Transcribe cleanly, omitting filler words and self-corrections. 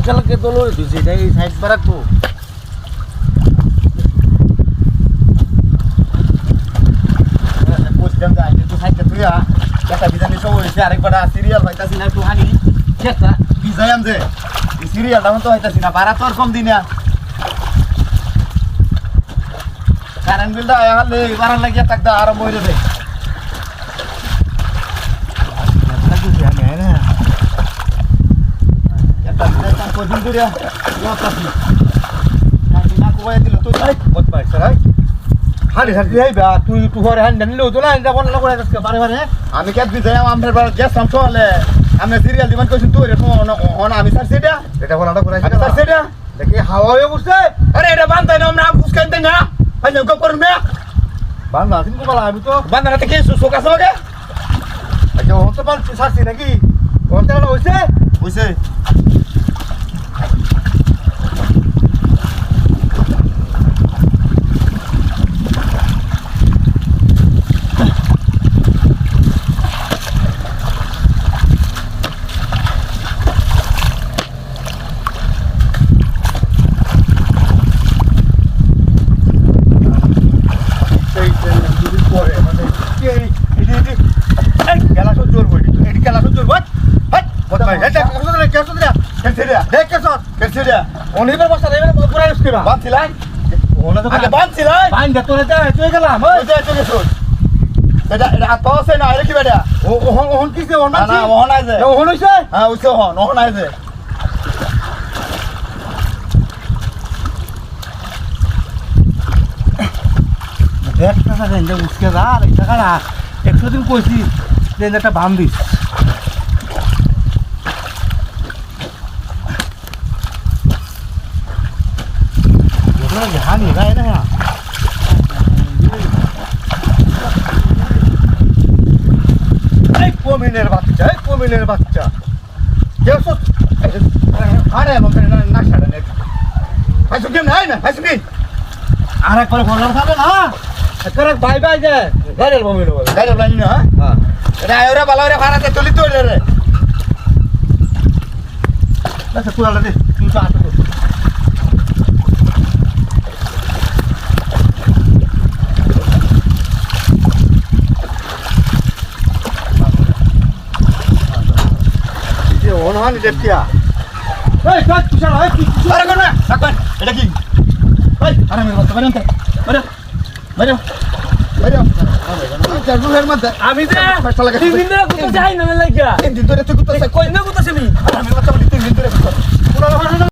কালকে তো লই দিছি এটাই সাইড পে রাখবো বুঝলাম যে আজকে তো সাইডে তুই একটা বিজানি সব হয়েছে আরেকবার সিরিয়াল পাইতাছি না একটু হানি খেতা বিজায়াম যে এই সিরিয়ালটা তো পাইতাছি না বারা তোর কম দিনা কারেন্ট বিলটা আলে বারান লাগিয়া থাকদা আরম্ভ হয়ে যাবে একটা বিজাই কোচিং করিয়া লতাছি না কোয়া দিল তুই বত পাইছ রাই হানি সার দিই বা তুই তুই ঘরে হানি জানি লও তো না এটা বল না করে আজকে বারে বারে আমি কে বিজাই আমদের বার গ্যাস সামছলে আমি সিরিয়াল দিমান কইছিন তুই রে ফোন আমি স্যার সেটা এটা বলাটা করে আমি স্যার সেটা দেখি হাওয়া হয়ে বসছে আরে এটা বান্ধাই না আমরা ফুসকাইন দেন না ভাই নৌকা করুন না বান্দা তুমি বলা আমি তো বান্ধাটা থেকে শোকা সগে আচ্ছা ও তো বাল সারছি নাকি কোনটা হইছে বুঝছে অনিবার বসা রে পুরা স্কিবা বাঁধছিলাই ওনা তো আগে বাঁধছিলাই বাইন দে তোরে যা তুই গেলাম ওই বুঝে চলে শুন এটা এটা আত আছে না এর কি বেটা ও ওহন কিছে ওহন না না মোহন আইছে ওহন হইছে হ্যাঁ উছে মোহন আইছে দেখ না রে যে উসকে যা আর এটা কারা 100 দিন কইছি যে একটা বাম দিস ওরা হানি গায় না এই কমিনের বাচ্চা কেউ সব আরে মনে না ছাড়া নে আইছো কেন নাই না আইছো কি আর একবার ফোন খাবে না একবার বাই বাই যায় গাড়ির বমির বলে গাড়ি লাইন না হ্যাঁ এটা আয়রা বালারে ভাড়াতে তুলি তো রে আচ্ছা কুড়ালা দে তুই তো আসো তো ওনহানি দেখিয়া এই কাট তুষার এই কি আরে কোন না রাখবেন এটা কি এই আরে মেরে বাচ্চা বাইরে বাইরে বাইরে বাইরে চারজনের মধ্যে আমি যে ফেসটা লাগে 3 দিন ধরে কোথাও যাই না লাগিয়া 3 দিন ধরে তুই কোথায় কই না কোথাও আমি আরে মেরে বাচ্চা বলি 3 দিন ধরে